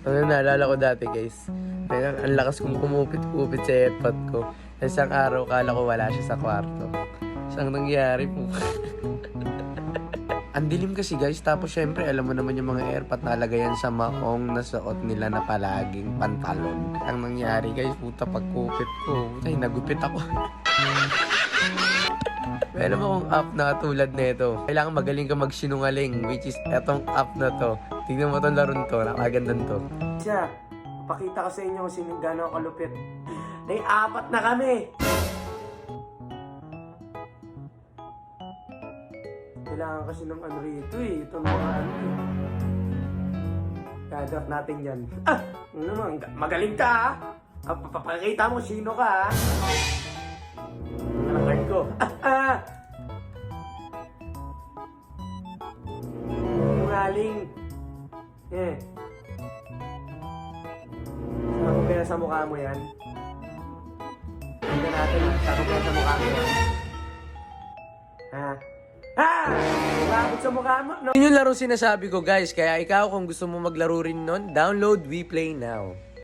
Ano naalala ko dati guys, ang lakas kong kumupit-kupit sa airpod ko. Isang araw, kala ko wala siya sa kwarto. Saan nangyari po? Ang dilim kasi guys, tapos syempre alam mo naman yung mga airpod nalagayan sa maong nasuot nila na palaging pantalon. Ang nangyari guys, puta pagkupit ko, ay nagupit ako. Meron akong app na tulad nito. Kailangan magaling ka magsinungaling, which is etong app na to. Tingnan mo itong laron to, nakagandang to. Siya, pakita ko sa inyo kung sino gano'ng kalupit. May 4 na kami! Kailangan kasi ng ano rito eh. Ito mga ano eh. Gadap natin yan. Ah! Ano naman, magaling ka ah! Papakita mo sino ka ah! Ang ko. Ah! Ngaling. Eh. Sako kaya sa mukha mo yan? Tingnan natin. Sako kaya sa mukha mo yan? Ha? Ha! Umabot sa mukha mo. No? Yun yung laro sinasabi ko guys. Kaya ikaw kung gusto mo maglaro rin nun, download WePlay now.